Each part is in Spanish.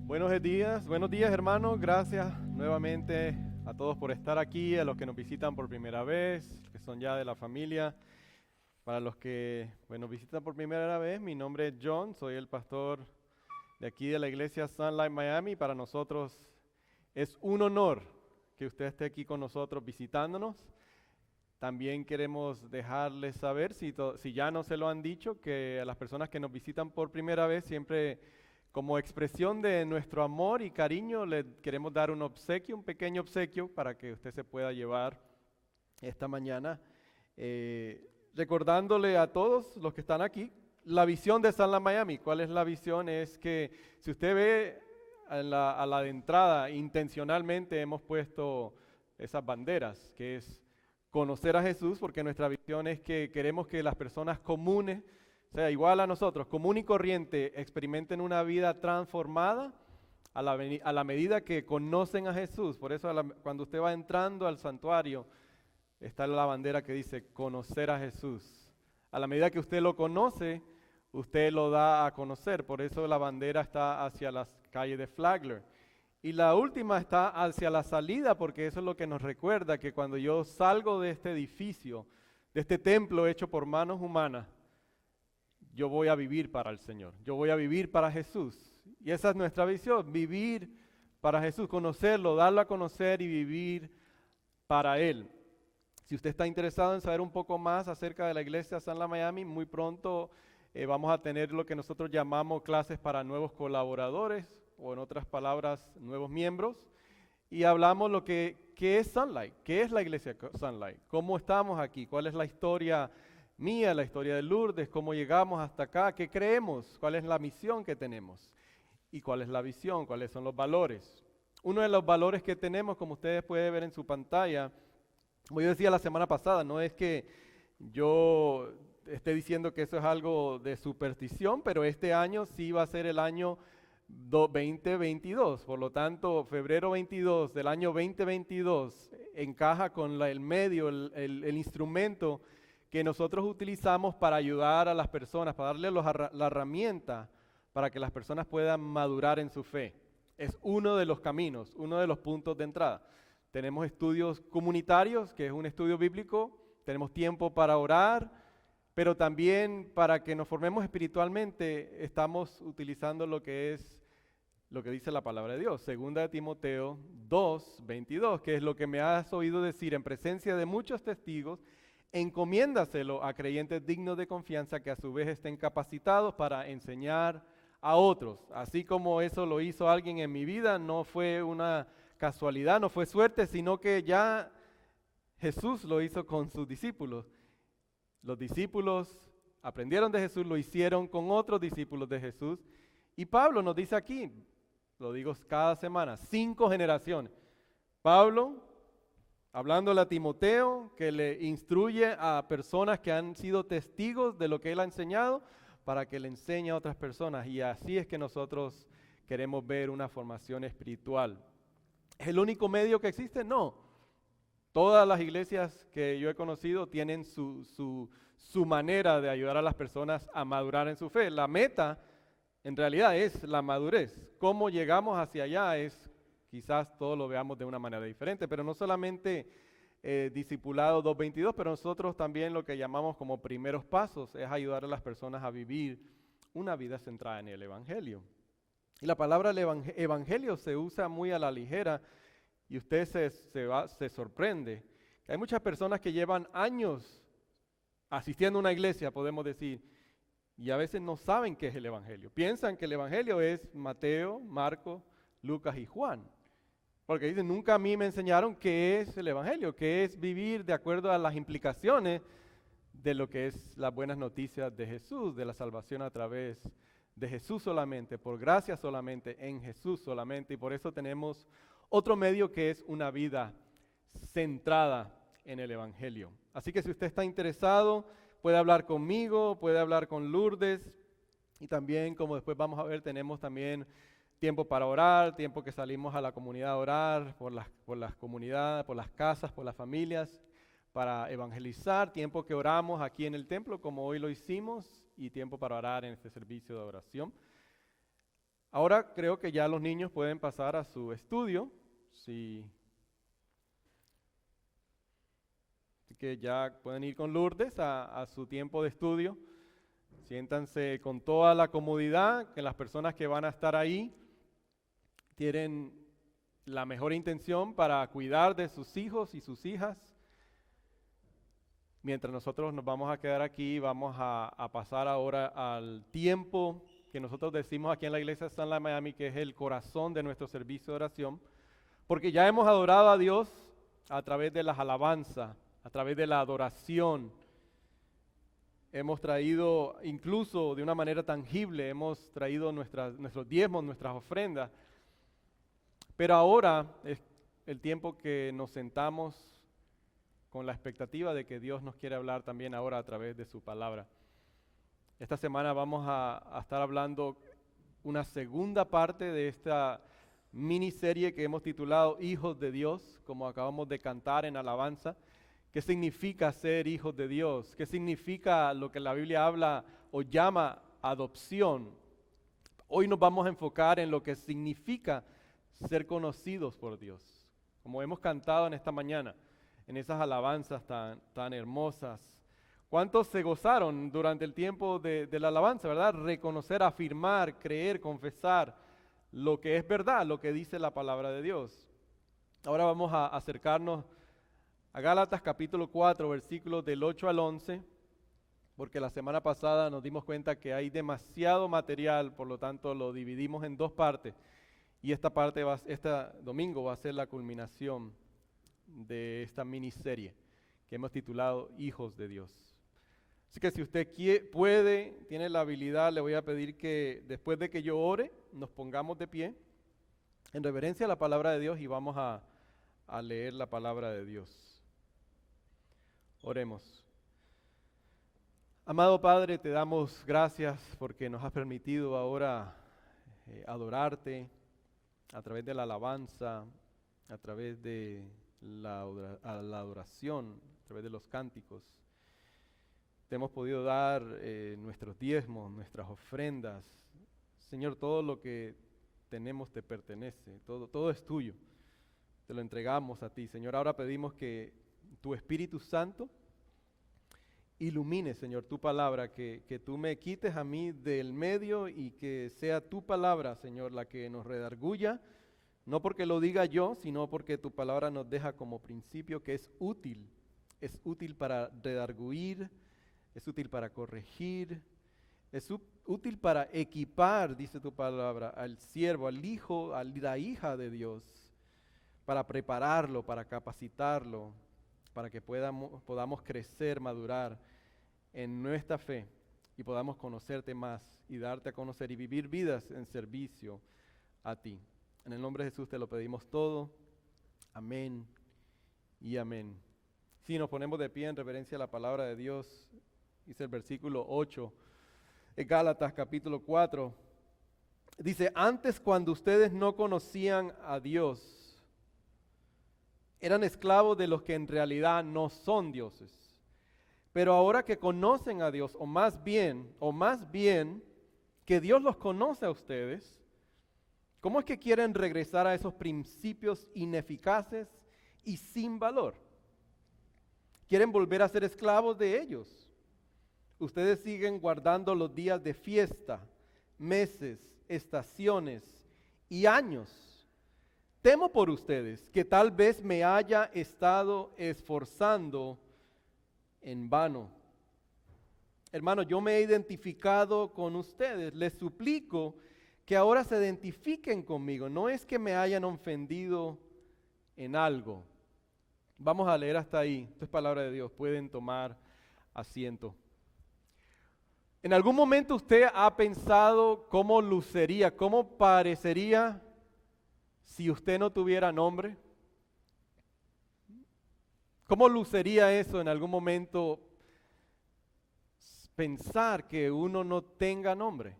Buenos días hermanos, gracias nuevamente a todos por estar aquí, a los que nos visitan por primera vez, que son ya de la familia. Para los que visitan por primera vez, mi nombre es John, soy el pastor de aquí de la iglesia Sunlight Miami. Para nosotros es un honor que usted esté aquí con nosotros visitándonos. También queremos dejarles saber, si ya no se lo han dicho, que a las personas que nos visitan por primera vez siempre, como expresión de nuestro amor y cariño, le queremos dar un obsequio, un pequeño obsequio para que usted se pueda llevar esta mañana, recordándole a todos los que están aquí la visión de Sunlight Miami. ¿Cuál es la visión? Es que si usted ve a la de entrada, intencionalmente hemos puesto esas banderas, que es conocer a Jesús, porque nuestra visión es que queremos que las personas comunes, o sea, igual a nosotros, común y corriente, experimenten una vida transformada a la medida que conocen a Jesús. Por eso cuando usted va entrando al santuario, está la bandera que dice conocer a Jesús. A la medida que usted lo conoce, usted lo da a conocer. Por eso la bandera está hacia las calles de Flagler. Y la última está hacia la salida, porque eso es lo que nos recuerda que cuando yo salgo de este edificio, de este templo hecho por manos humanas, yo voy a vivir para el Señor, yo voy a vivir para Jesús. Y esa es nuestra visión, vivir para Jesús, conocerlo, darlo a conocer y vivir para Él. Si usted está interesado en saber un poco más acerca de la iglesia Sunlight Miami, muy pronto vamos a tener lo que nosotros llamamos clases para nuevos colaboradores, o en otras palabras, nuevos miembros, y hablamos qué es Sunlight, qué es la iglesia Sunlight, cómo estamos aquí, cuál es la historia mía, la historia de Lourdes, cómo llegamos hasta acá, qué creemos, cuál es la misión que tenemos, y cuál es la visión, cuáles son los valores. Uno de los valores que tenemos, como ustedes pueden ver en su pantalla, como yo decía la semana pasada, no es que yo esté diciendo que eso es algo de superstición, pero este año sí va a ser el año 2022, por lo tanto, febrero 22 del año 2022 encaja con el medio, el instrumento que nosotros utilizamos para ayudar a las personas, para darle la herramienta para que las personas puedan madurar en su fe. Es uno de los caminos, uno de los puntos de entrada. Tenemos estudios comunitarios, que es un estudio bíblico, tenemos tiempo para orar, pero también para que nos formemos espiritualmente estamos utilizando lo que dice la palabra de Dios, 2 Timoteo 2:22, que es lo que me has oído decir en presencia de muchos testigos, encomiéndaselo a creyentes dignos de confianza que a su vez estén capacitados para enseñar a otros. Así como eso lo hizo alguien en mi vida, no fue una casualidad, no fue suerte, sino que ya Jesús lo hizo con sus discípulos. Los discípulos aprendieron de Jesús, lo hicieron con otros discípulos de Jesús. Y Pablo nos dice aquí, lo digo cada semana, 5 generaciones. Pablo, hablándole a Timoteo, que le instruye a personas que han sido testigos de lo que él ha enseñado, para que le enseñe a otras personas. Y así es que nosotros queremos ver una formación espiritual. ¿Es el único medio que existe? No. Todas las iglesias que yo he conocido tienen su manera de ayudar a las personas a madurar en su fe. La meta, en realidad, es la madurez. Cómo llegamos hacia allá quizás todos lo veamos de una manera diferente, pero no solamente Discipulado 2:22, pero nosotros también lo que llamamos como primeros pasos es ayudar a las personas a vivir una vida centrada en el Evangelio. Y la palabra evangelio se usa muy a la ligera y usted se sorprende. Que hay muchas personas que llevan años asistiendo a una iglesia, podemos decir, y a veces no saben qué es el Evangelio. Piensan que el Evangelio es Mateo, Marcos, Lucas y Juan. Porque dicen, nunca a mí me enseñaron qué es el Evangelio, qué es vivir de acuerdo a las implicaciones de lo que es las buenas noticias de Jesús, de la salvación a través de Jesús solamente, por gracia solamente, en Jesús solamente. Y por eso tenemos otro medio que es una vida centrada en el Evangelio. Así que si usted está interesado, puede hablar conmigo, puede hablar con Lourdes. Y también, como después vamos a ver, tenemos también tiempo para orar, tiempo que salimos a la comunidad a orar, por las comunidades, por las casas, por las familias, para evangelizar, tiempo que oramos aquí en el templo, como hoy lo hicimos, y tiempo para orar en este servicio de oración. Ahora creo que ya los niños pueden pasar a su estudio, sí. Así que ya pueden ir con Lourdes a su tiempo de estudio. Siéntanse con toda la comodidad, que las personas que van a estar ahí tienen la mejor intención para cuidar de sus hijos y sus hijas. Mientras nosotros nos vamos a quedar aquí, vamos a pasar ahora al tiempo que nosotros decimos aquí en la iglesia de Sunlight Miami, que es el corazón de nuestro servicio de oración, porque ya hemos adorado a Dios a través de las alabanzas, a través de la adoración. Hemos traído, incluso de una manera tangible, hemos traído nuestros diezmos, nuestras ofrendas. Pero ahora es el tiempo que nos sentamos con la expectativa de que Dios nos quiere hablar también ahora a través de su palabra. Esta semana vamos a estar hablando una segunda parte de esta miniserie que hemos titulado Hijos de Dios, como acabamos de cantar en alabanza. ¿Qué significa ser hijos de Dios? ¿Qué significa lo que la Biblia habla o llama adopción? Hoy nos vamos a enfocar en lo que significa ser conocidos por Dios, como hemos cantado en esta mañana, en esas alabanzas tan hermosas. ¿Cuántos se gozaron durante el tiempo de la alabanza, verdad? Reconocer, afirmar, creer, confesar lo que es verdad, lo que dice la palabra de Dios. Ahora vamos a acercarnos a Gálatas capítulo 4, versículos del 8 al 11, porque la semana pasada nos dimos cuenta que hay demasiado material, por lo tanto lo dividimos en dos partes, y esta parte, este domingo va a ser la culminación de esta miniserie que hemos titulado Hijos de Dios. Así que si usted puede, tiene la habilidad, le voy a pedir que después de que yo ore, nos pongamos de pie en reverencia a la palabra de Dios y vamos a leer la palabra de Dios. Oremos. Amado Padre, te damos gracias porque nos has permitido ahora adorarte a través de la alabanza, a través de la adoración, a través de los cánticos. Te hemos podido dar nuestros diezmos, nuestras ofrendas. Señor, todo lo que tenemos te pertenece, todo es tuyo. Te lo entregamos a ti, Señor. Ahora pedimos que tu Espíritu Santo ilumine, Señor, tu palabra, que tú me quites a mí del medio y que sea tu palabra, Señor, la que nos redarguya, no porque lo diga yo, sino porque tu palabra nos deja como principio que es útil para redarguir, es útil para corregir, es útil para equipar, dice tu palabra, al siervo, al hijo, a la hija de Dios, para prepararlo, para capacitarlo, para que podamos crecer, madurar en nuestra fe y podamos conocerte más y darte a conocer y vivir vidas en servicio a ti. En el nombre de Jesús te lo pedimos todo. Amén y amén. Si nos ponemos de pie en reverencia a la palabra de Dios, dice el versículo 8 de Gálatas capítulo 4, dice: antes, cuando ustedes no conocían a Dios, eran esclavos de los que en realidad no son dioses. Pero ahora que conocen a Dios, o más bien que Dios los conoce a ustedes, ¿cómo es que quieren regresar a esos principios ineficaces y sin valor? Quieren volver a ser esclavos de ellos. Ustedes siguen guardando los días de fiesta, meses, estaciones y años. Temo por ustedes que tal vez me haya estado esforzando en vano. Hermano, yo me he identificado con ustedes. Les suplico que ahora se identifiquen conmigo. No es que me hayan ofendido en algo. Vamos a leer hasta ahí. Esto es palabra de Dios. Pueden tomar asiento. ¿En algún momento usted ha pensado cómo lucería, cómo parecería si usted no tuviera nombre? ¿Cómo lucería eso en algún momento? Pensar que uno no tenga nombre.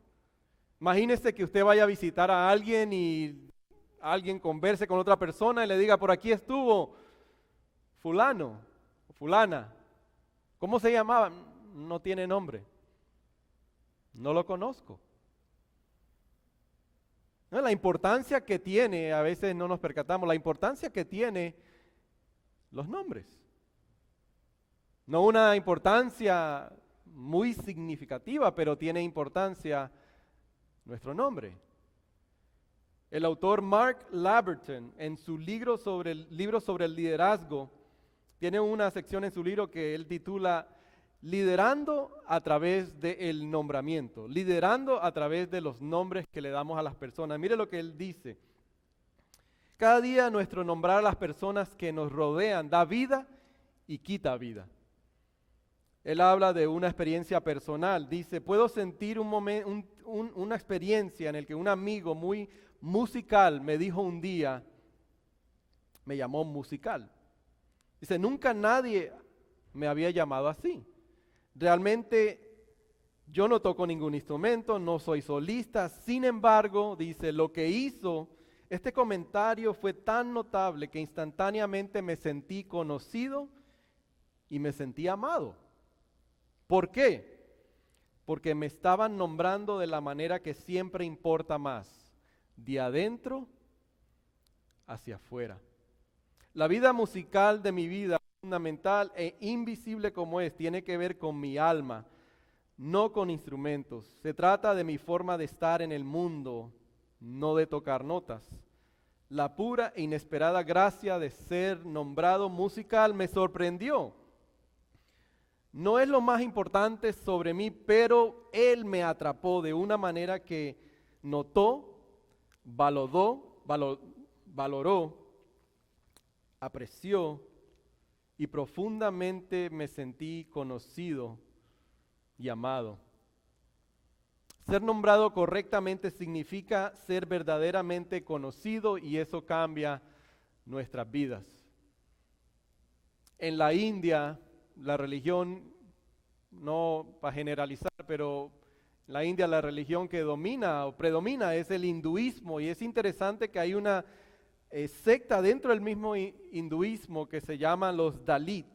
Imagínese que usted vaya a visitar a alguien y alguien converse con otra persona y le diga: por aquí estuvo fulano o fulana. ¿Cómo se llamaba? No tiene nombre. No lo conozco. ¿no? La importancia que tiene, a veces no nos percatamos, la importancia que tiene los nombres. No una importancia muy significativa, pero tiene importancia nuestro nombre. El autor Mark Labberton, en su libro sobre el liderazgo, tiene una sección en su libro que él titula Liderando a través del nombramiento, liderando a través de los nombres que le damos a las personas. Mire lo que él dice. Cada día nuestro nombrar a las personas que nos rodean da vida y quita vida. Él habla de una experiencia personal. Dice, puedo sentir una experiencia en la que un amigo muy musical me dijo un día, me llamó musical. Dice, nunca nadie me había llamado así. Realmente yo no toco ningún instrumento, no soy solista. Sin embargo, dice, lo que hizo este comentario fue tan notable que instantáneamente me sentí conocido y me sentí amado. ¿Por qué? Porque me estaban nombrando de la manera que siempre importa más, de adentro hacia afuera. La vida musical de mi vida, fundamental e invisible como es, tiene que ver con mi alma, no con instrumentos. Se trata de mi forma de estar en el mundo, no de tocar notas. La pura e inesperada gracia de ser nombrado musical me sorprendió. No es lo más importante sobre mí, pero Él me atrapó de una manera que notó, valoró, apreció y profundamente me sentí conocido y amado. Ser nombrado correctamente significa ser verdaderamente conocido y eso cambia nuestras vidas. En la India, la religión, no para generalizar, pero en la India la religión que domina o predomina es el hinduismo y es interesante que hay una secta dentro del mismo hinduismo que se llaman los Dalit.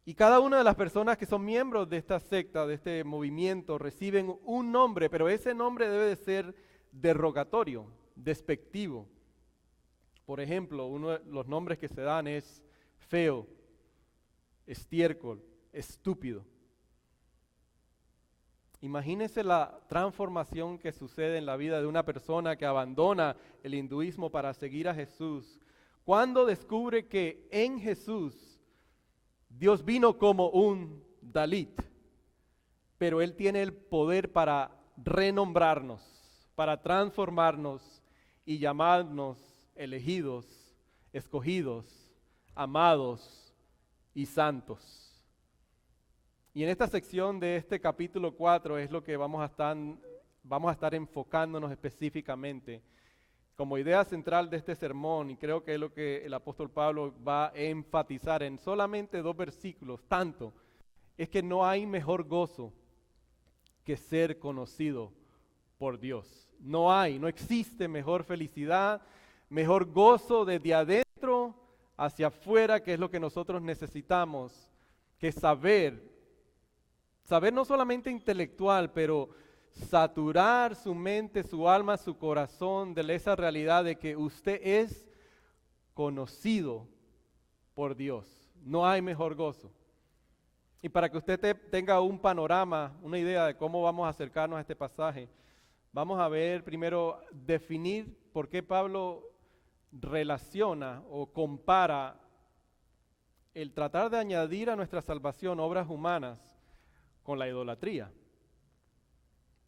Y cada una de las personas que son miembros de esta secta, de este movimiento, reciben un nombre, pero ese nombre debe de ser derogatorio, despectivo. Por ejemplo, uno de los nombres que se dan es feo, estiércol, estúpido. Imagínense la transformación que sucede en la vida de una persona que abandona el hinduismo para seguir a Jesús, cuando descubre que en Jesús Dios vino como un Dalit, pero Él tiene el poder para renombrarnos, para transformarnos y llamarnos elegidos, escogidos, amados y santos. Y en esta sección de este capítulo 4 es lo que vamos a estar enfocándonos específicamente como idea central de este sermón, y creo que es lo que el apóstol Pablo va a enfatizar en solamente 2 versículos, tanto, es que no hay mejor gozo que ser conocido por Dios. No existe mejor felicidad, mejor gozo desde adentro hacia afuera, que es lo que nosotros necesitamos, que saber no solamente intelectual, pero saturar su mente, su alma, su corazón de esa realidad de que usted es conocido por Dios. No hay mejor gozo. Y para que usted tenga un panorama, una idea de cómo vamos a acercarnos a este pasaje, vamos a ver primero definir por qué Pablo relaciona o compara el tratar de añadir a nuestra salvación obras humanas con la idolatría.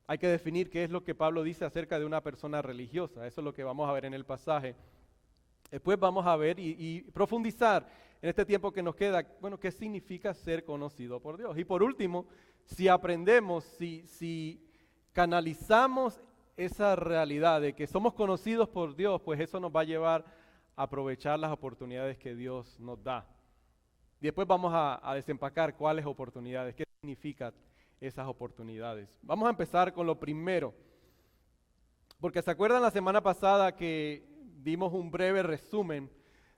Hay que definir qué es lo que Pablo dice acerca de una persona religiosa. Eso es lo que vamos a ver en el pasaje. Después vamos a ver y profundizar en este tiempo que nos queda, bueno, qué significa ser conocido por Dios. Y por último, si aprendemos, si canalizamos esa realidad de que somos conocidos por Dios, pues eso nos va a llevar a aprovechar las oportunidades que Dios nos da. Y después vamos a desempacar cuáles oportunidades, qué significa esas oportunidades. Vamos a empezar con lo primero, porque se acuerdan la semana pasada que dimos un breve resumen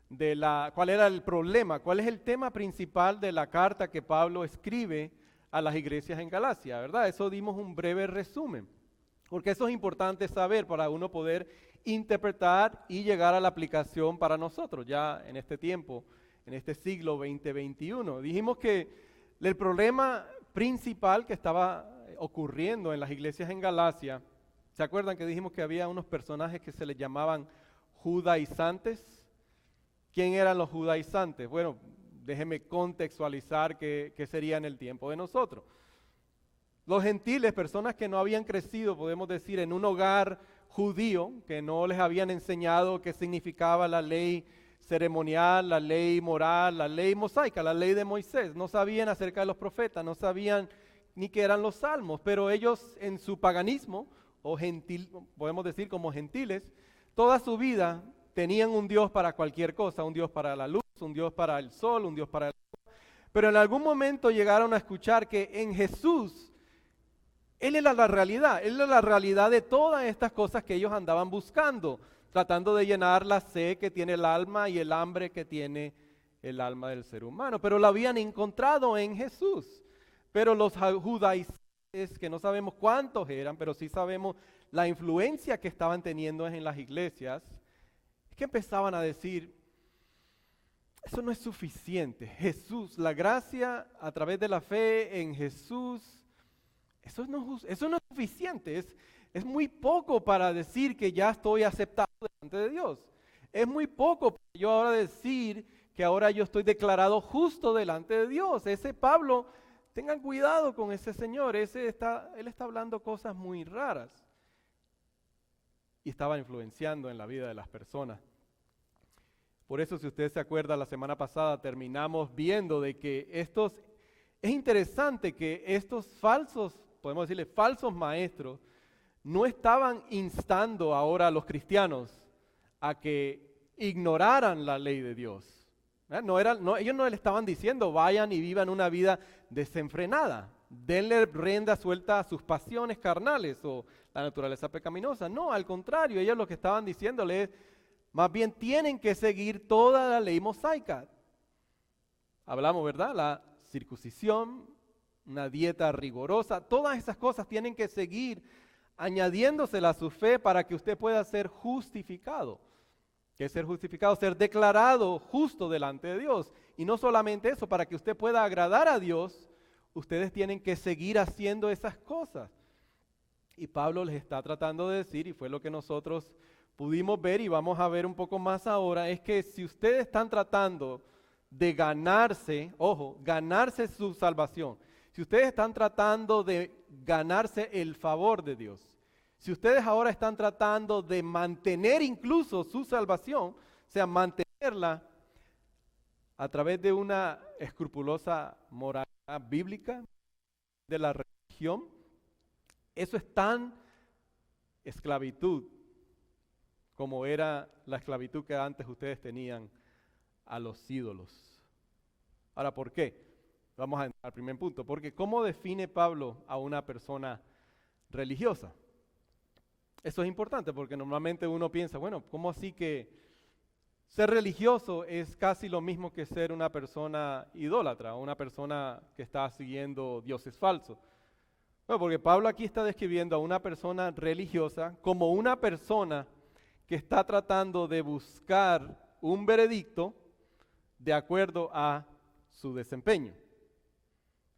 de cuál era el problema, cuál es el tema principal de la carta que Pablo escribe a las iglesias en Galacia, ¿verdad? Eso dimos un breve resumen. Porque eso es importante saber para uno poder interpretar y llegar a la aplicación para nosotros, ya en este tiempo, en este siglo 2021. Dijimos que el problema principal que estaba ocurriendo en las iglesias en Galacia, ¿se acuerdan que dijimos que había unos personajes que se les llamaban judaizantes? ¿Quién eran los judaizantes? Bueno, déjenme contextualizar qué sería en el tiempo de nosotros. Los gentiles, personas que no habían crecido, podemos decir, en un hogar judío, que no les habían enseñado qué significaba la ley ceremonial, la ley moral, la ley mosaica, la ley de Moisés. No sabían acerca de los profetas, no sabían ni qué eran los salmos, pero ellos en su paganismo, o gentil, podemos decir como gentiles, toda su vida tenían un Dios para cualquier cosa, un Dios para la luz, un Dios para el sol, un Dios para el agua. Pero en algún momento llegaron a escuchar que en Jesús, Él era la realidad, Él era la realidad de todas estas cosas que ellos andaban buscando, tratando de llenar la sed que tiene el alma y el hambre que tiene el alma del ser humano. Pero lo habían encontrado en Jesús. Pero los judaizantes, que no sabemos cuántos eran, pero sí sabemos la influencia que estaban teniendo en las iglesias, es que empezaban a decir, eso no es suficiente. Jesús, la gracia a través de la fe en Jesús, eso no es suficiente, es muy poco para decir que ya estoy aceptado delante de Dios. Es muy poco para yo ahora decir que ahora yo estoy declarado justo delante de Dios. Ese Pablo, tengan cuidado con ese señor, él está hablando cosas muy raras. Y estaba influenciando en la vida de las personas. Por eso, si usted se acuerda, la semana pasada terminamos viendo de que es interesante que estos falsos, podemos decirle falsos maestros, no estaban instando ahora a los cristianos a que ignoraran la ley de Dios. Ellos no le estaban diciendo vayan y vivan una vida desenfrenada, denle rienda suelta a sus pasiones carnales o la naturaleza pecaminosa. No, al contrario, ellos lo que estaban diciéndole es, más bien tienen que seguir toda la ley mosaica. Hablamos, ¿verdad? La circuncisión, una dieta rigurosa, todas esas cosas tienen que seguir añadiéndosela a su fe para que usted pueda ser justificado. ¿Qué es ser justificado? Ser declarado justo delante de Dios. Y no solamente eso, para que usted pueda agradar a Dios, ustedes tienen que seguir haciendo esas cosas. Y Pablo les está tratando de decir, y fue lo que nosotros pudimos ver y vamos a ver un poco más ahora, es que si ustedes están tratando de ganarse, ojo, ganarse su salvación, si ustedes están tratando de ganarse el favor de Dios, si ustedes ahora están tratando de mantener incluso su salvación, o sea, mantenerla a través de una escrupulosa moralidad bíblica de la religión, eso es tan esclavitud como era la esclavitud que antes ustedes tenían a los ídolos. Ahora, ¿por qué? Vamos al primer punto. Porque ¿cómo define Pablo a una persona religiosa? Eso es importante porque normalmente uno piensa, bueno, ¿cómo así que ser religioso es casi lo mismo que ser una persona idólatra, una persona que está siguiendo dioses falsos? Bueno, porque Pablo aquí está describiendo a una persona religiosa como una persona que está tratando de buscar un veredicto de acuerdo a su desempeño,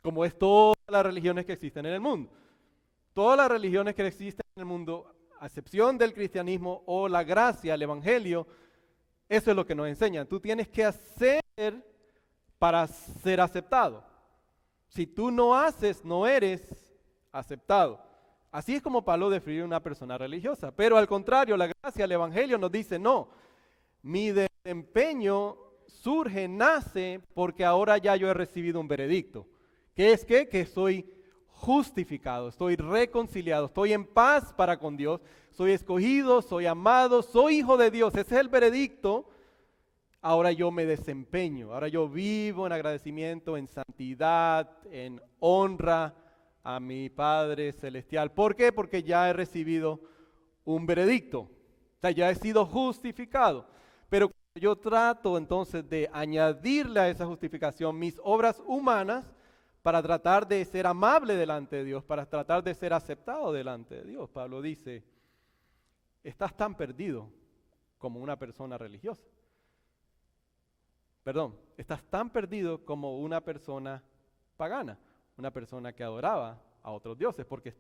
como es todas las religiones que existen en el mundo. Todas las religiones que existen en el mundo, a excepción del cristianismo o la gracia, el evangelio, eso es lo que nos enseñan. Tú tienes que hacer para ser aceptado. Si tú no haces, no eres aceptado. Así es como Pablo define a una persona religiosa. Pero al contrario, la gracia, el evangelio nos dice, no, mi desempeño nace porque ahora ya yo he recibido un veredicto. ¿Qué es qué? Que soy justificado, estoy reconciliado, estoy en paz para con Dios, soy escogido, soy amado, soy hijo de Dios. Ese es el veredicto. Ahora yo me desempeño, ahora yo vivo en agradecimiento, en santidad, en honra a mi Padre Celestial. ¿Por qué? Porque ya he recibido un veredicto, o sea, ya he sido justificado. Pero yo trato entonces de añadirle a esa justificación mis obras humanas para tratar de ser amable delante de Dios, para tratar de ser aceptado delante de Dios. Pablo dice, estás tan perdido como una persona religiosa. Perdón, estás tan perdido como una persona pagana, una persona que adoraba a otros dioses, porque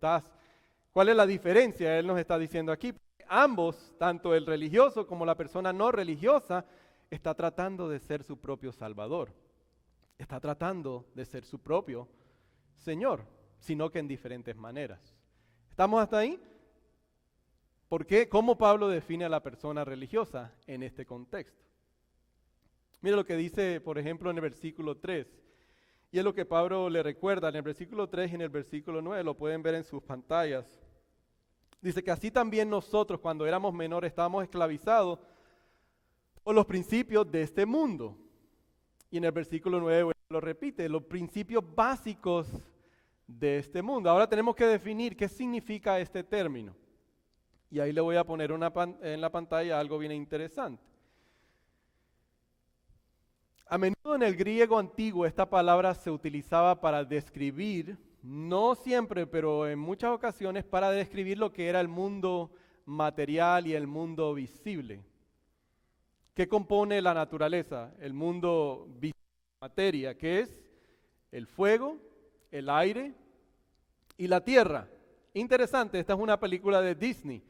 ¿cuál es la diferencia? Él nos está diciendo aquí, ambos, tanto el religioso como la persona no religiosa, está tratando de ser su propio salvador, está tratando de ser su propio Señor, sino que en diferentes maneras. ¿Estamos hasta ahí? ¿Por qué? ¿Cómo Pablo define a la persona religiosa en este contexto? Mira lo que dice, por ejemplo, en el versículo 3. Y es lo que Pablo le recuerda en el versículo 3 y en el versículo 9. Lo pueden ver en sus pantallas. Dice que así también nosotros, cuando éramos menores, estábamos esclavizados por los principios de este mundo. Y en el versículo 9 lo repite, los principios básicos de este mundo. Ahora tenemos que definir qué significa este término. Y ahí le voy a poner en la pantalla algo bien interesante. A menudo en el griego antiguo esta palabra se utilizaba para describir, no siempre, pero en muchas ocasiones para describir lo que era el mundo material y el mundo visible. ¿Qué compone la naturaleza? El mundo visible, materia, que es el fuego, el aire y la tierra. Interesante, esta es una película de Disney.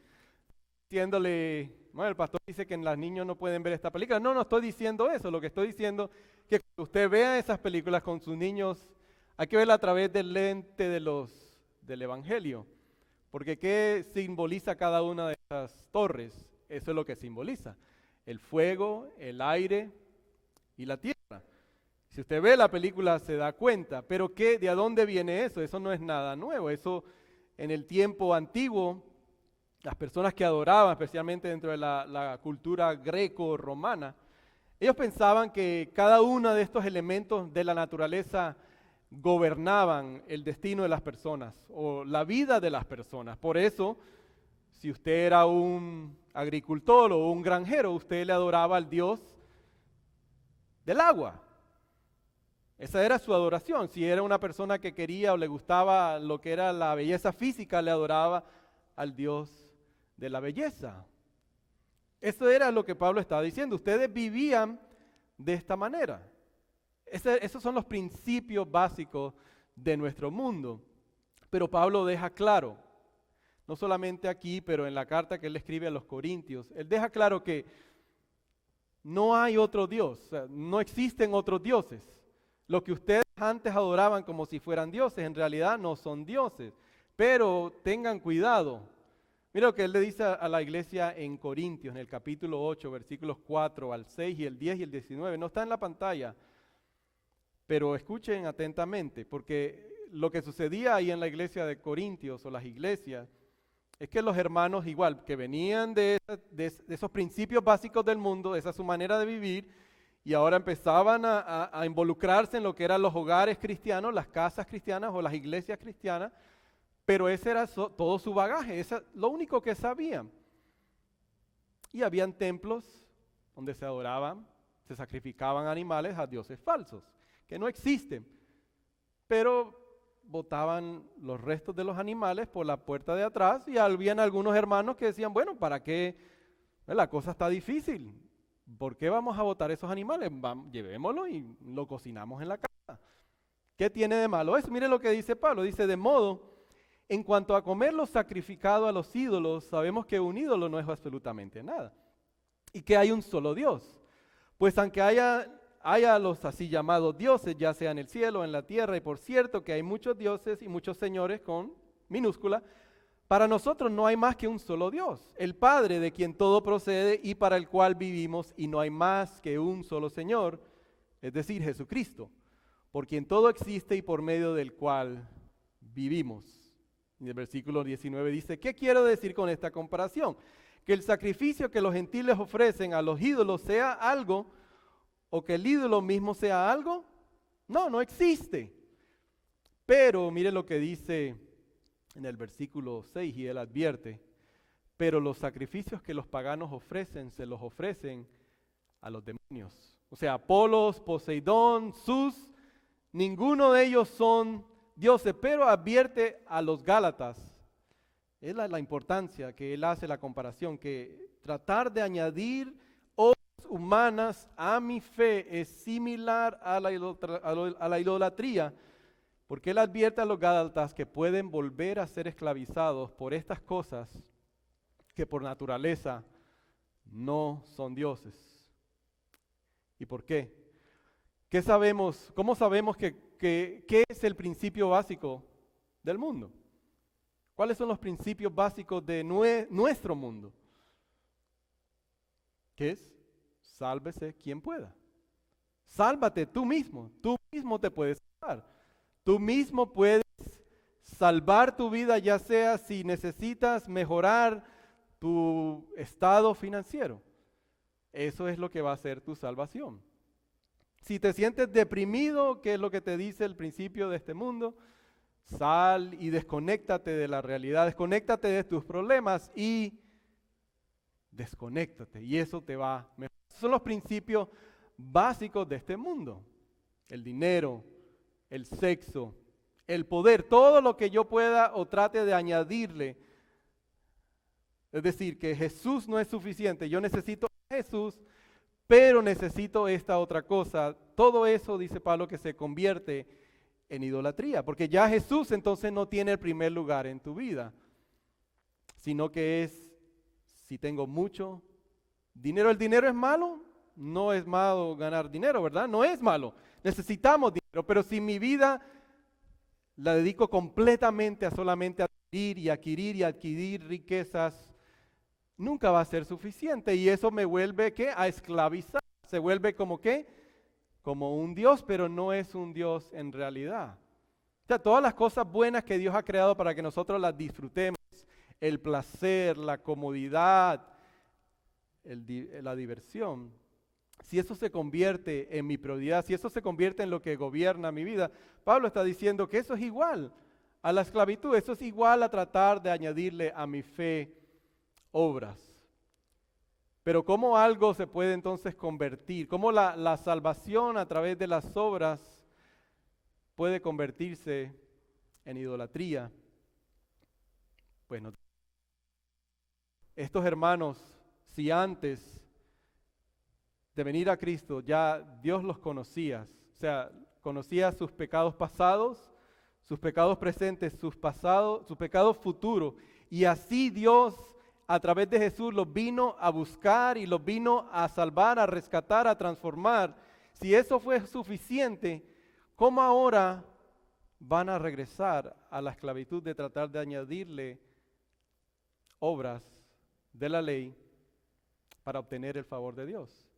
Bueno, el pastor dice que los niños no pueden ver esta película. No estoy diciendo eso. Lo que estoy diciendo es que cuando usted vea esas películas con sus niños, hay que verla a través del lente del Evangelio. Porque ¿qué simboliza cada una de esas torres? Eso es lo que simboliza. El fuego, el aire y la tierra. Si usted ve la película se da cuenta. Pero ¿de dónde viene eso? Eso no es nada nuevo. Eso en el tiempo antiguo, las personas que adoraban, especialmente dentro de la cultura greco-romana, ellos pensaban que cada uno de estos elementos de la naturaleza gobernaban el destino de las personas o la vida de las personas. Por eso, si usted era un agricultor o un granjero, usted le adoraba al dios del agua. Esa era su adoración. Si era una persona que quería o le gustaba lo que era la belleza física, le adoraba al dios de la belleza. Eso era lo que Pablo estaba diciendo. Ustedes vivían de esta manera. Esos son los principios básicos de nuestro mundo. Pero Pablo deja claro, no solamente aquí, pero en la carta que él escribe a los Corintios, él deja claro que no hay otro Dios, o sea, no existen otros dioses. Lo que ustedes antes adoraban como si fueran dioses, en realidad no son dioses. Pero tengan cuidado. Mira lo que él le dice a la iglesia en Corintios, en el capítulo 8, versículos 4 al 6 y el 10 y el 19. No está en la pantalla, pero escuchen atentamente, porque lo que sucedía ahí en la iglesia de Corintios o las iglesias, es que los hermanos igual, que venían de esos principios básicos del mundo, esa es su manera de vivir, y ahora empezaban a involucrarse en lo que eran los hogares cristianos, las casas cristianas o las iglesias cristianas, pero ese era todo su bagaje, eso es lo único que sabían. Y habían templos donde se adoraban, se sacrificaban animales a dioses falsos, que no existen, pero botaban los restos de los animales por la puerta de atrás y habían algunos hermanos que decían, bueno, ¿para qué? La cosa está difícil, ¿por qué vamos a botar esos animales? Llevémoslo y lo cocinamos en la casa. ¿Qué tiene de malo eso? Mire lo que dice Pablo, dice, de modo, en cuanto a comer lo sacrificado a los ídolos, sabemos que un ídolo no es absolutamente nada y que hay un solo Dios. Pues aunque haya los así llamados dioses, ya sea en el cielo o en la tierra, y por cierto que hay muchos dioses y muchos señores con minúscula, para nosotros no hay más que un solo Dios, el Padre de quien todo procede y para el cual vivimos, y no hay más que un solo Señor, es decir, Jesucristo, por quien todo existe y por medio del cual vivimos. Y el versículo 19 dice, ¿qué quiero decir con esta comparación? Que el sacrificio que los gentiles ofrecen a los ídolos sea algo, o que el ídolo mismo sea algo. No existe. Pero mire lo que dice en el versículo 6 y él advierte, pero los sacrificios que los paganos ofrecen, se los ofrecen a los demonios. O sea, Apolos, Poseidón, Zeus, ninguno de ellos son dioses, pero advierte a los Gálatas. Es la importancia que él hace la comparación, que tratar de añadir obras humanas a mi fe es similar a la idolatría, porque él advierte a los Gálatas que pueden volver a ser esclavizados por estas cosas que por naturaleza no son dioses. ¿Y por qué? ¿Qué sabemos? ¿Cómo sabemos qué es el principio básico del mundo? ¿Cuáles son los principios básicos de nuestro mundo? ¿Qué es? Sálvese quien pueda. Sálvate tú mismo te puedes salvar. Tú mismo puedes salvar tu vida, ya sea si necesitas mejorar tu estado financiero. Eso es lo que va a ser tu salvación. Si te sientes deprimido, ¿qué es lo que te dice el principio de este mundo? Sal y desconéctate de la realidad, desconéctate de tus problemas y desconéctate. Y eso te va a mejorar. Esos son los principios básicos de este mundo. El dinero, el sexo, el poder, todo lo que yo pueda o trate de añadirle. Es decir, que Jesús no es suficiente. Yo necesito a Jesús, pero necesito esta otra cosa. Todo eso, dice Pablo, que se convierte en idolatría, porque ya Jesús entonces no tiene el primer lugar en tu vida, sino que es, si tengo mucho dinero. ¿El dinero es malo? No es malo ganar dinero, ¿verdad? No es malo. Necesitamos dinero, pero si mi vida la dedico completamente a solamente adquirir y adquirir riquezas, nunca va a ser suficiente, y eso me vuelve ¿qué? A esclavizar. Se vuelve como ¿qué? Como un Dios, pero no es un Dios en realidad. O sea, todas las cosas buenas que Dios ha creado para que nosotros las disfrutemos, el placer, la comodidad, la diversión, si eso se convierte en mi prioridad, si eso se convierte en lo que gobierna mi vida, Pablo está diciendo que eso es igual a la esclavitud, eso es igual a tratar de añadirle a mi fe obras. Pero ¿cómo algo se puede entonces convertir? ¿Cómo la salvación a través de las obras puede convertirse en idolatría? Bueno, estos hermanos, si antes de venir a Cristo ya Dios los conocía, o sea, conocía sus pecados pasados, sus pecados presentes, sus pecados futuros, y así Dios a través de Jesús los vino a buscar y los vino a salvar, a rescatar, a transformar. Si eso fue suficiente, ¿cómo ahora van a regresar a la esclavitud de tratar de añadirle obras de la ley para obtener el favor de Dios?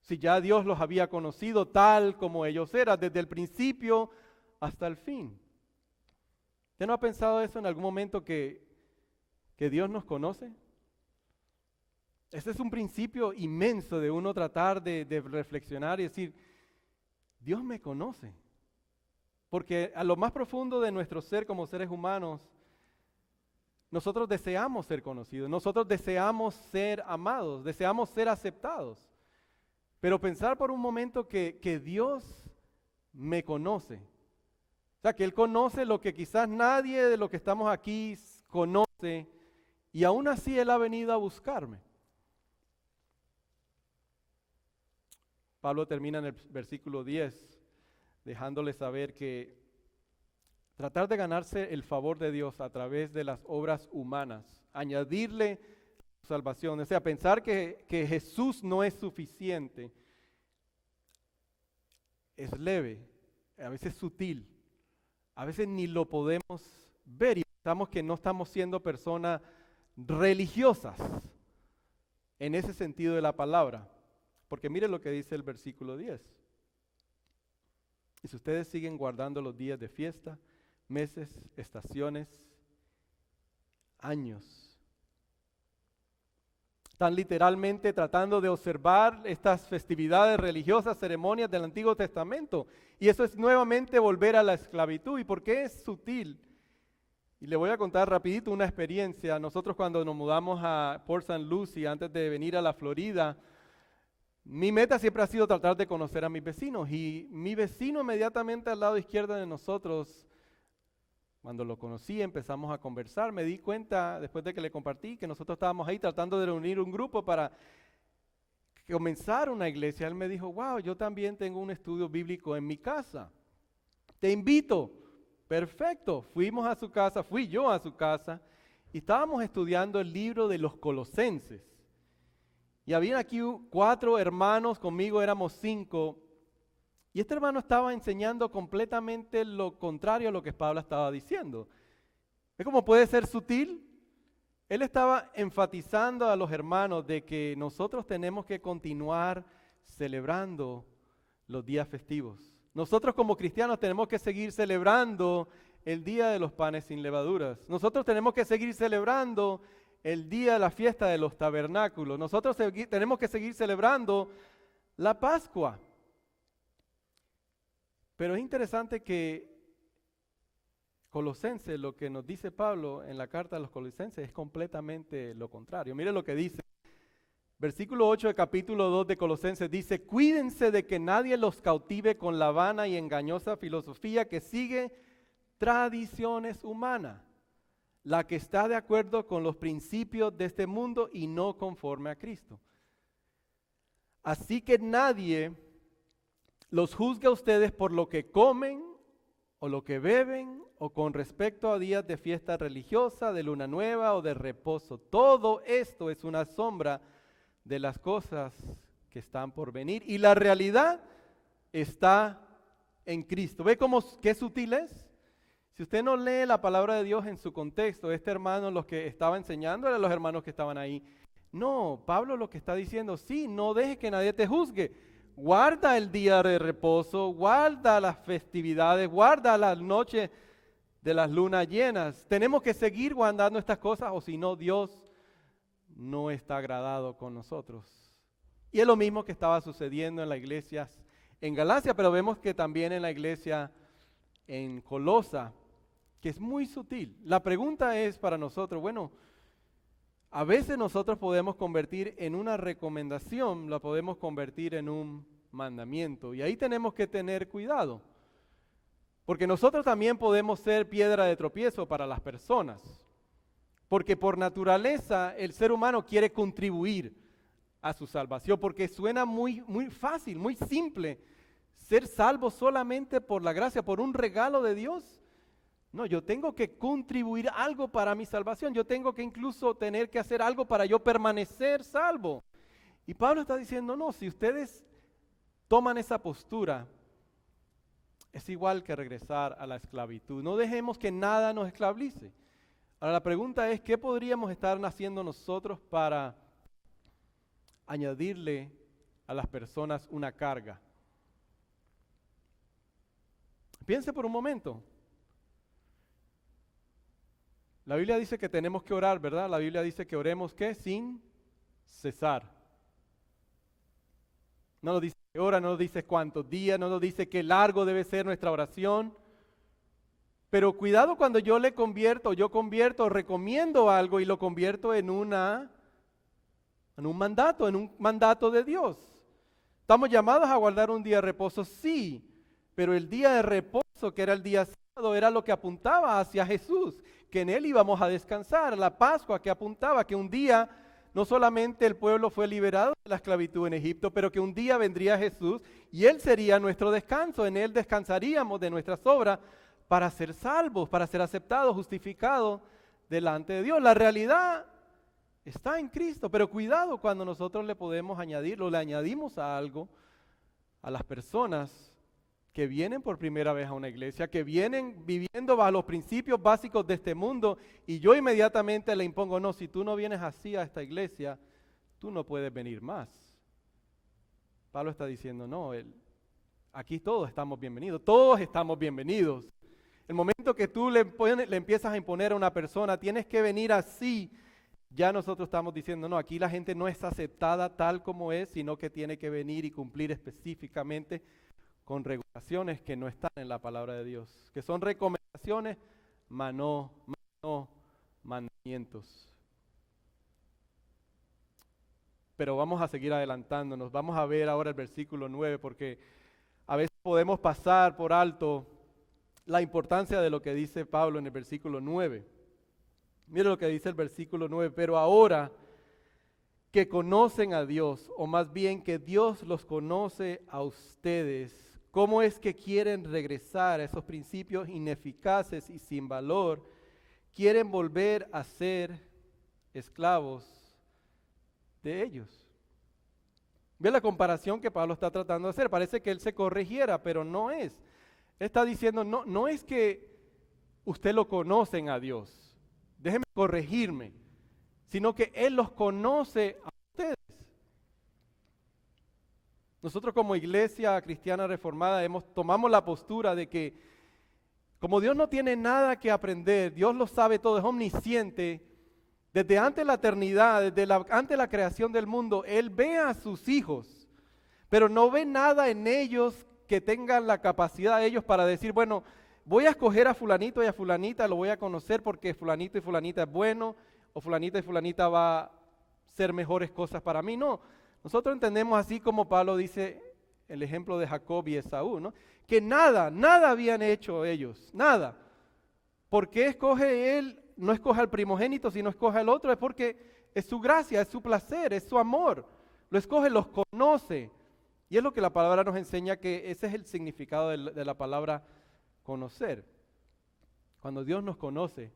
Si ya Dios los había conocido tal como ellos eran, desde el principio hasta el fin. ¿Usted no ha pensado eso en algún momento que Dios nos conoce? Ese es un principio inmenso de uno tratar de reflexionar y decir, Dios me conoce. Porque a lo más profundo de nuestro ser como seres humanos, nosotros deseamos ser conocidos, nosotros deseamos ser amados, deseamos ser aceptados. Pero pensar por un momento que Dios me conoce, o sea, que Él conoce lo que quizás nadie de los que estamos aquí conoce, y aún así Él ha venido a buscarme. Pablo termina en el versículo 10, dejándole saber que tratar de ganarse el favor de Dios a través de las obras humanas, añadirle salvación, o sea, pensar que Jesús no es suficiente, es leve, a veces sutil, a veces ni lo podemos ver y pensamos que no estamos siendo personas religiosas en ese sentido de la palabra, porque mire lo que dice el versículo 10. Y si ustedes siguen guardando los días de fiesta, meses, estaciones, años, están literalmente tratando de observar estas festividades religiosas, ceremonias del Antiguo Testamento. Y eso es nuevamente volver a la esclavitud. ¿Y por qué es sutil? Y le voy a contar rapidito una experiencia. Nosotros cuando nos mudamos a Port St. Lucie, antes de venir a la Florida, Mi meta siempre ha sido tratar de conocer a mis vecinos y mi vecino inmediatamente al lado izquierdo de nosotros, cuando lo conocí, empezamos a conversar, me di cuenta después de que le compartí que nosotros estábamos ahí tratando de reunir un grupo para comenzar una iglesia. Él me dijo, wow, yo también tengo un estudio bíblico en mi casa, te invito. Perfecto, fuimos a su casa, fui yo a su casa y estábamos estudiando el libro de los Colosenses. Y había aquí 4 hermanos, conmigo éramos 5, y este hermano estaba enseñando completamente lo contrario a lo que Pablo estaba diciendo. ¿Ve cómo puede ser sutil? Él estaba enfatizando a los hermanos de que nosotros tenemos que continuar celebrando los días festivos. Nosotros como cristianos tenemos que seguir celebrando el día de los panes sin levaduras. Nosotros tenemos que seguir celebrando el día de la fiesta de los tabernáculos. Nosotros tenemos que seguir celebrando la Pascua. Pero es interesante que Colosenses, lo que nos dice Pablo en la carta a los Colosenses es completamente lo contrario. Mire lo que dice. Versículo 8 del capítulo 2 de Colosenses dice, cuídense de que nadie los cautive con la vana y engañosa filosofía que sigue tradiciones humanas, la que está de acuerdo con los principios de este mundo y no conforme a Cristo. Así que nadie los juzgue a ustedes por lo que comen o lo que beben o con respecto a días de fiesta religiosa, de luna nueva o de reposo. Todo esto es una sombra de las cosas que están por venir y la realidad está en Cristo. ¿Ve qué sutil es? Si usted no lee la palabra de Dios en su contexto, este hermano, los que estaba enseñando eran los hermanos que estaban ahí. No, Pablo lo que está diciendo, sí, no deje que nadie te juzgue. Guarda el día de reposo, guarda las festividades, guarda las noches de las lunas llenas. Tenemos que seguir guardando estas cosas o si no, Dios no está agradado con nosotros. Y es lo mismo que estaba sucediendo en las iglesias en Galacia, pero vemos que también en la iglesia en Colosa, que es muy sutil. La pregunta es para nosotros, bueno, a veces nosotros podemos convertir en una recomendación, la podemos convertir en un mandamiento. Y ahí tenemos que tener cuidado. Porque nosotros también podemos ser piedra de tropiezo para las personas. Porque por naturaleza el ser humano quiere contribuir a su salvación. Porque suena muy fácil, muy simple. Ser salvo solamente por la gracia, por un regalo de Dios. No, yo tengo que contribuir algo para mi salvación. Yo tengo que incluso tener que hacer algo para yo permanecer salvo. Y Pablo está diciendo, no, si ustedes toman esa postura, es igual que regresar a la esclavitud. No dejemos que nada nos esclavice. Ahora la pregunta es, ¿qué podríamos estar haciendo nosotros para añadirle a las personas una carga? Piense por un momento. La Biblia dice que tenemos que orar, ¿verdad? La Biblia dice que oremos, ¿qué? Sin cesar. No nos dice qué hora, no nos dice cuántos días, no nos dice qué largo debe ser nuestra oración. Pero cuidado cuando yo recomiendo algo y lo convierto en un mandato de Dios. ¿Estamos llamados a guardar un día de reposo? Sí, pero el día de reposo, que era el día sábado, era lo que apuntaba hacia Jesús, que en Él íbamos a descansar. La Pascua que apuntaba que un día no solamente el pueblo fue liberado de la esclavitud en Egipto, pero que un día vendría Jesús y Él sería nuestro descanso. En Él descansaríamos de nuestras obras para ser salvos, para ser aceptados, justificados delante de Dios. La realidad está en Cristo, pero cuidado cuando nosotros le podemos añadirlo, le añadimos a algo a las personas que vienen por primera vez a una iglesia, que vienen viviendo bajo los principios básicos de este mundo y yo inmediatamente le impongo, no, si tú no vienes así a esta iglesia, tú no puedes venir más. Pablo está diciendo, no, aquí todos estamos bienvenidos. El momento que tú le empiezas a imponer a una persona, tienes que venir así, ya nosotros estamos diciendo, no, aquí la gente no es aceptada tal como es, sino que tiene que venir y cumplir específicamente con regulaciones que no están en la palabra de Dios, que son recomendaciones, mas no mandamientos. pero vamos a seguir adelantándonos. Vamos a ver ahora el versículo 9, porque a veces podemos pasar por alto la importancia de lo que dice Pablo en el versículo 9. Mire lo que dice el versículo 9, pero ahora que conocen a Dios, o más bien que Dios los conoce a ustedes, ¿cómo es que quieren regresar a esos principios ineficaces y sin valor? Quieren volver a ser esclavos de ellos. Ve la comparación que Pablo está tratando de hacer. Parece que él se corrigiera, pero no es. Él está diciendo, no es que usted lo conocen a Dios. Déjeme corregirme. Sino que Él los conoce a ustedes. Nosotros como iglesia cristiana reformada tomamos la postura de que como Dios no tiene nada que aprender, Dios lo sabe todo, es omnisciente, desde antes de la eternidad, antes de la creación del mundo, Él ve a sus hijos, pero no ve nada en ellos que tengan la capacidad de ellos para decir, bueno, voy a escoger a fulanito y a fulanita, lo voy a conocer porque fulanito y fulanita es bueno, o fulanita y fulanita va a ser mejores cosas para mí. No, nosotros entendemos así como Pablo dice el ejemplo de Jacob y Esaú, ¿no? Que nada habían hecho ellos, nada. ¿Por qué escoge él? No escoge al primogénito, sino escoge al otro, es porque es su gracia, es su placer, es su amor. Lo escoge, los conoce. Y es lo que la palabra nos enseña, que ese es el significado de la palabra conocer. Cuando Dios nos conoce,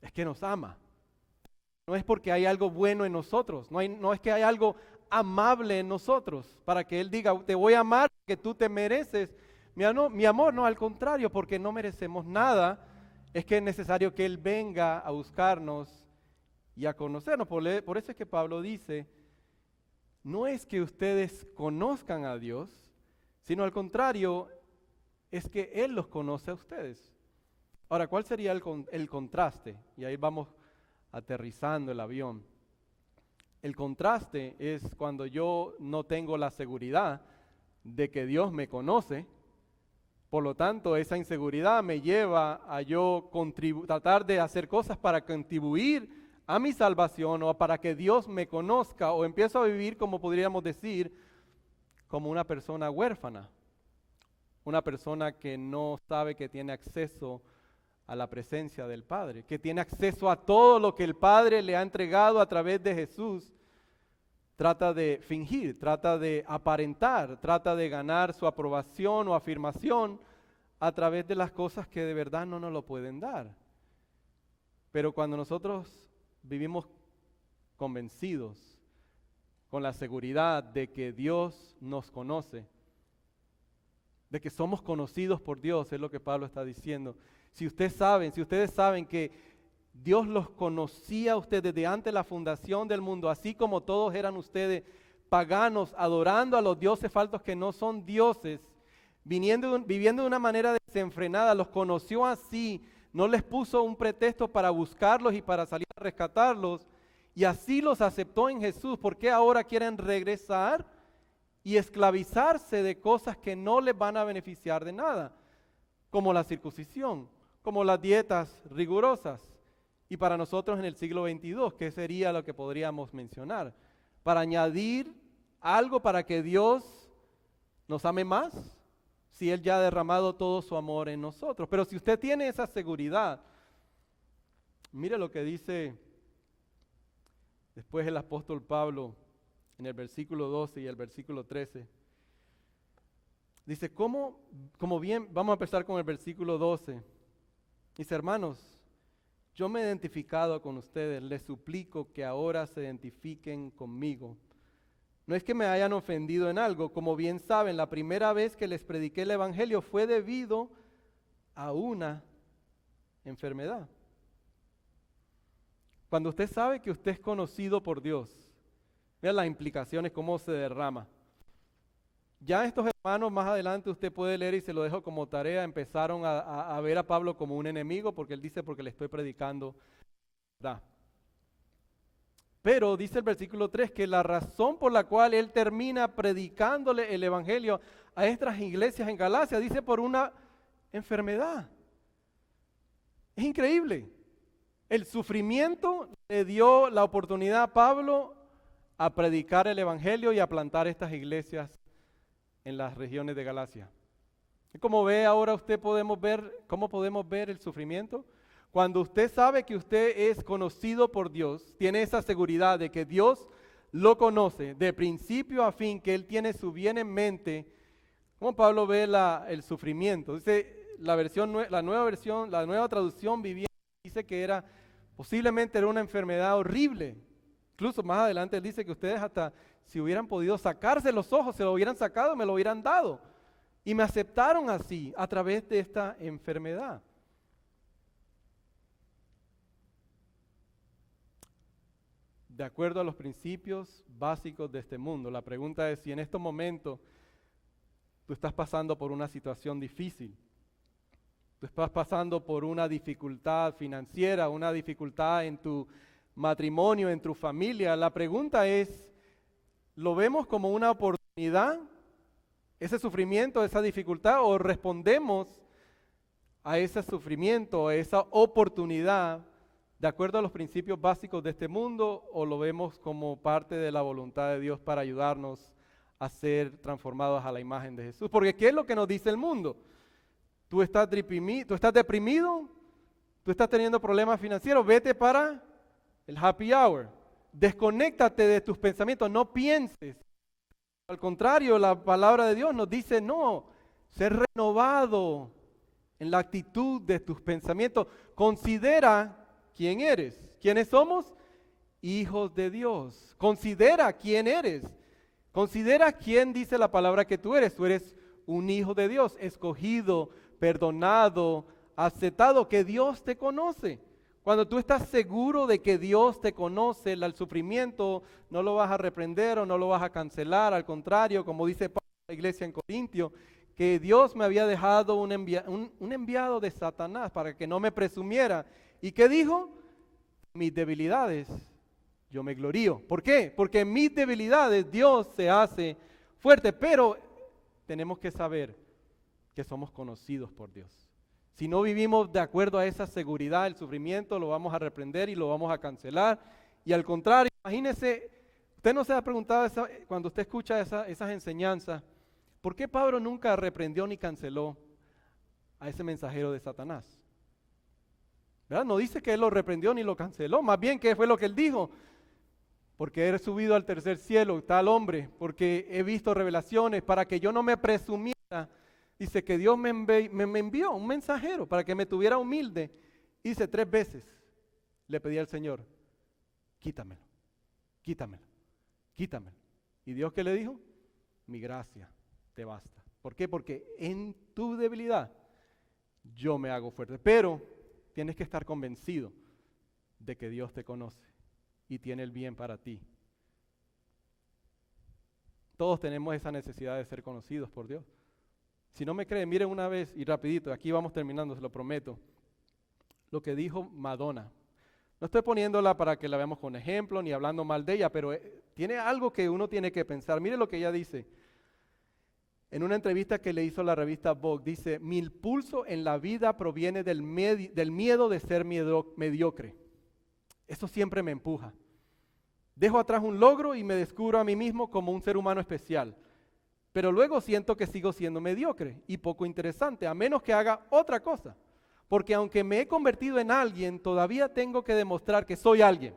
es que nos ama. No es porque hay algo bueno en nosotros, no es que hay algo amable en nosotros, para que Él diga, te voy a amar porque tú te mereces mi amor, no, al contrario, porque no merecemos nada, es que es necesario que Él venga a buscarnos y a conocernos. Por eso es que Pablo dice, no es que ustedes conozcan a Dios, sino al contrario, es que Él los conoce a ustedes. Ahora, ¿cuál sería el contraste? Y ahí vamos aterrizando el avión. El contraste es cuando yo no tengo la seguridad de que Dios me conoce, por lo tanto esa inseguridad me lleva a yo tratar de hacer cosas para contribuir a mi salvación o para que Dios me conozca, o empiezo a vivir, como podríamos decir, como una persona huérfana, una persona que no sabe que tiene acceso a la presencia del Padre, que tiene acceso a todo lo que el Padre le ha entregado a través de Jesús. Trata de fingir, trata de aparentar, trata de ganar su aprobación o afirmación a través de las cosas que de verdad no nos lo pueden dar. Pero cuando nosotros vivimos convencidos, con la seguridad de que Dios nos conoce, de que somos conocidos por Dios, es lo que Pablo está diciendo. Si ustedes saben que Dios los conocía a ustedes desde antes de la fundación del mundo, así como todos eran ustedes paganos, adorando a los dioses falsos que no son dioses, viviendo de una manera desenfrenada, los conoció así, no les puso un pretexto para buscarlos y para salir a rescatarlos, y así los aceptó en Jesús. ¿Por qué ahora quieren regresar y esclavizarse de cosas que no les van a beneficiar de nada? Como la circuncisión, como las dietas rigurosas. Y para nosotros en el siglo XXII, ¿qué sería lo que podríamos mencionar? Para añadir algo para que Dios nos ame más, si Él ya ha derramado todo su amor en nosotros. Pero si usted tiene esa seguridad, mire lo que dice después el apóstol Pablo en el versículo 12 y el versículo 13. Dice, como bien, vamos a empezar con el versículo 12. Dice, hermanos, yo me he identificado con ustedes, les suplico que ahora se identifiquen conmigo. No es que me hayan ofendido en algo, como bien saben, la primera vez que les prediqué el evangelio fue debido a una enfermedad. Cuando usted sabe que usted es conocido por Dios, vean las implicaciones, cómo se derrama. Ya estos hermanos, más adelante usted puede leer, y se lo dejo como tarea, empezaron a ver a Pablo como un enemigo, porque él dice, porque le estoy predicando verdad. Pero dice el versículo 3 que la razón por la cual él termina predicándole el evangelio a estas iglesias en Galacia, dice por una enfermedad. Es increíble. El sufrimiento le dio la oportunidad a Pablo a predicar el evangelio y a plantar estas iglesias en las regiones de Galacia. Y como ve ahora ¿cómo podemos ver el sufrimiento? Cuando usted sabe que usted es conocido por Dios, tiene esa seguridad de que Dios lo conoce de principio a fin, que Él tiene su bien en mente. ¿Cómo Pablo ve el sufrimiento? Dice la nueva traducción viviente dice que posiblemente era una enfermedad horrible. Incluso más adelante él dice que ustedes hasta si hubieran podido sacarse los ojos, se lo hubieran sacado, me lo hubieran dado. Y me aceptaron así, a través de esta enfermedad. De acuerdo a los principios básicos de este mundo. La pregunta es si en estos momentos tú estás pasando por una situación difícil, tú estás pasando por una dificultad financiera, una dificultad en tu matrimonio, en tu familia. La pregunta es, ¿lo vemos como una oportunidad, ese sufrimiento, esa dificultad, o respondemos a ese sufrimiento, a esa oportunidad de acuerdo a los principios básicos de este mundo, o lo vemos como parte de la voluntad de Dios para ayudarnos a ser transformados a la imagen de Jesús? Porque ¿qué es lo que nos dice el mundo? Tú estás deprimido, tú estás teniendo problemas financieros, vete para el happy hour. Desconéctate de tus pensamientos, no pienses. Al contrario, la palabra de Dios nos dice, no, ser renovado en la actitud de tus pensamientos. Considera quién eres. ¿Quiénes somos? Hijos de Dios. Considera quién eres. Considera quién dice la palabra que tú eres. Tú eres un hijo de Dios, escogido, perdonado, aceptado, que Dios te conoce. Cuando tú estás seguro de que Dios te conoce, el sufrimiento no lo vas a reprender o no lo vas a cancelar. Al contrario, como dice Pablo en la iglesia en Corintio, que Dios me había dejado un enviado de Satanás para que no me presumiera. ¿Y qué dijo? Mis debilidades, yo me glorío. ¿Por qué? Porque en mis debilidades Dios se hace fuerte, pero tenemos que saber que somos conocidos por Dios. Si no vivimos de acuerdo a esa seguridad, el sufrimiento lo vamos a reprender y lo vamos a cancelar. Y al contrario, imagínese, usted no se ha preguntado cuando usted escucha esas enseñanzas, ¿por qué Pablo nunca reprendió ni canceló a ese mensajero de Satanás? ¿Verdad? No dice que él lo reprendió ni lo canceló, más bien ¿qué fue lo que él dijo? Porque he subido al tercer cielo, tal hombre, porque he visto revelaciones para que yo no me presumiera. Dice que Dios me envió un mensajero para que me tuviera humilde. Dice 3 veces, le pedí al Señor, quítamelo, quítamelo, quítamelo. ¿Y Dios qué le dijo? Mi gracia te basta. ¿Por qué? Porque en tu debilidad yo me hago fuerte. Pero tienes que estar convencido de que Dios te conoce y tiene el bien para ti. Todos tenemos esa necesidad de ser conocidos por Dios. Si no me creen, miren una vez y rapidito, aquí vamos terminando, se lo prometo, lo que dijo Madonna. No estoy poniéndola para que la veamos con ejemplo ni hablando mal de ella, pero tiene algo que uno tiene que pensar. Mire lo que ella dice. En una entrevista que le hizo la revista Vogue, dice, mi impulso en la vida proviene del miedo de ser mediocre. Eso siempre me empuja. Dejo atrás un logro y me descubro a mí mismo como un ser humano especial. Pero luego siento que sigo siendo mediocre y poco interesante, a menos que haga otra cosa. Porque aunque me he convertido en alguien, todavía tengo que demostrar que soy alguien.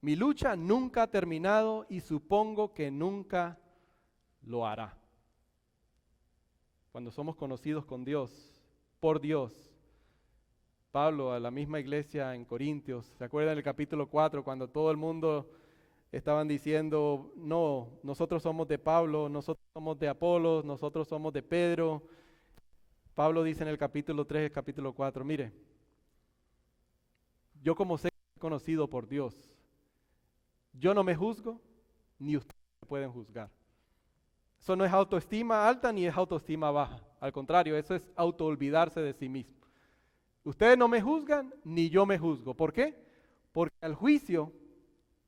Mi lucha nunca ha terminado y supongo que nunca lo hará. Cuando somos conocidos con Dios, por Dios, Pablo a la misma iglesia en Corintios, ¿se acuerdan del capítulo 4 cuando todo el mundo estaban diciendo, no, nosotros somos de Pablo, nosotros somos de Apolos, nosotros somos de Pedro? Pablo dice en el capítulo 3, capítulo 4, mire, yo como sé que soy conocido por Dios, yo no me juzgo, ni ustedes me pueden juzgar. Eso no es autoestima alta ni es autoestima baja. Al contrario, eso es autoolvidarse de sí mismo. Ustedes no me juzgan, ni yo me juzgo. ¿Por qué? Porque al juicio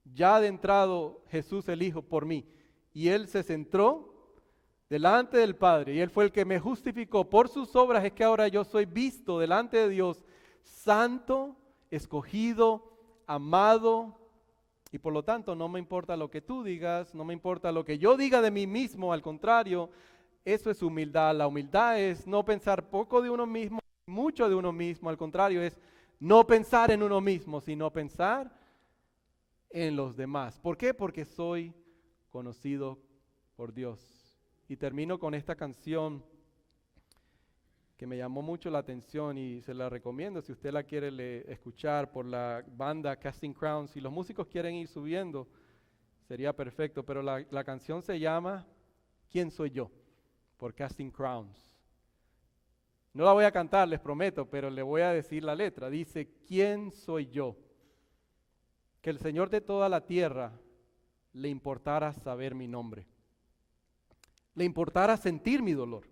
ya ha adentrado Jesús el Hijo por mí. Y Él se centró delante del Padre. Y Él fue el que me justificó. Por sus obras es que ahora yo soy visto delante de Dios, santo, escogido, amado, Y por lo tanto no me importa lo que tú digas, no me importa lo que yo diga de mí mismo, al contrario, eso es humildad. La humildad es no pensar poco de uno mismo, mucho de uno mismo, al contrario, es no pensar en uno mismo, sino pensar en los demás. ¿Por qué? Porque soy conocido por Dios. Y termino con esta canción que me llamó mucho la atención y se la recomiendo si usted la quiere escuchar por la banda Casting Crowns. Si los músicos quieren ir subiendo, sería perfecto, pero la canción se llama ¿Quién soy yo? Por Casting Crowns. No la voy a cantar, les prometo, pero le voy a decir la letra. Dice, ¿quién soy yo? Que el Señor de toda la tierra le importara saber mi nombre. Le importara sentir mi dolor.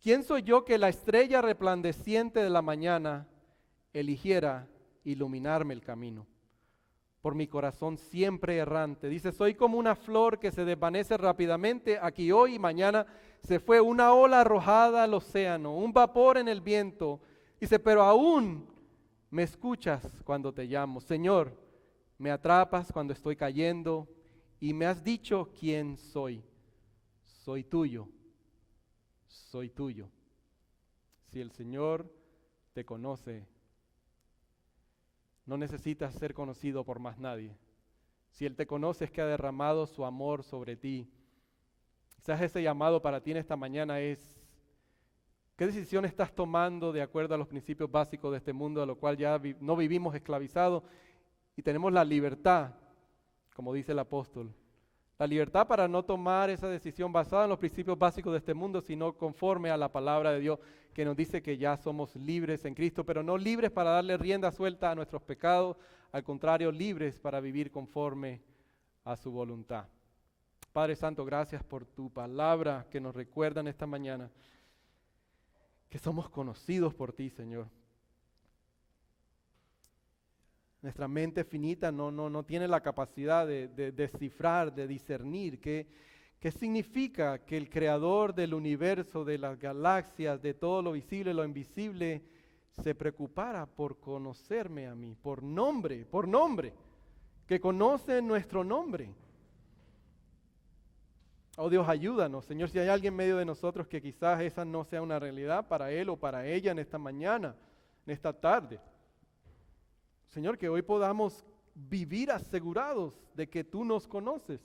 ¿Quién soy yo que la estrella resplandeciente de la mañana eligiera iluminarme el camino? Por mi corazón siempre errante. Dice, soy como una flor que se desvanece rápidamente, aquí hoy y mañana se fue, una ola arrojada al océano, un vapor en el viento. Dice, pero aún me escuchas cuando te llamo. Señor, me atrapas cuando estoy cayendo y me has dicho quién soy. Soy tuyo, soy tuyo. Si el Señor te conoce, no necesitas ser conocido por más nadie. Si Él te conoce es que ha derramado su amor sobre ti. Quizás ese llamado para ti en esta mañana es, ¿qué decisión estás tomando de acuerdo a los principios básicos de este mundo, a lo cual ya no vivimos esclavizados y tenemos la libertad, como dice el apóstol? La libertad para no tomar esa decisión basada en los principios básicos de este mundo, sino conforme a la palabra de Dios que nos dice que ya somos libres en Cristo, pero no libres para darle rienda suelta a nuestros pecados, al contrario, libres para vivir conforme a su voluntad. Padre Santo, gracias por tu palabra que nos recuerda en esta mañana que somos conocidos por ti, Señor. Nuestra mente finita no tiene la capacidad de descifrar, de discernir qué significa que el creador del universo, de las galaxias, de todo lo visible y lo invisible, se preocupara por conocerme a mí, por nombre, que conoce nuestro nombre. Oh Dios, ayúdanos, Señor, si hay alguien en medio de nosotros que quizás esa no sea una realidad para él o para ella en esta mañana, en esta tarde. Señor, que hoy podamos vivir asegurados de que tú nos conoces.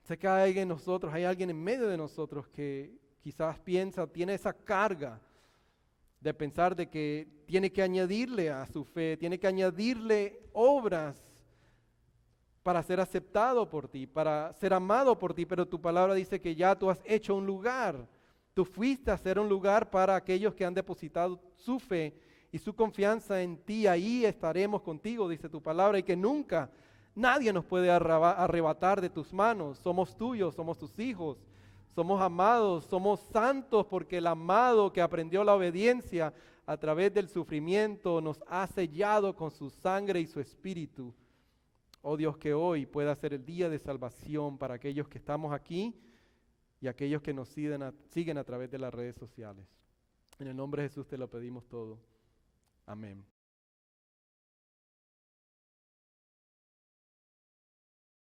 Sé que hay alguien en nosotros, hay alguien en medio de nosotros que quizás piensa, tiene esa carga de pensar de que tiene que añadirle a su fe, tiene que añadirle obras para ser aceptado por ti, para ser amado por ti, pero tu palabra dice que ya tú has hecho un lugar. Tú fuiste a hacer un lugar para aquellos que han depositado su fe y su confianza en ti. Ahí estaremos contigo, dice tu palabra, y que nunca nadie nos puede arrebatar de tus manos. Somos tuyos, somos tus hijos, somos amados, somos santos, porque el amado que aprendió la obediencia a través del sufrimiento nos ha sellado con su sangre y su espíritu. Oh Dios, que hoy pueda ser el día de salvación para aquellos que estamos aquí y aquellos que nos siguen a través de las redes sociales. En el nombre de Jesús te lo pedimos todo. Amén.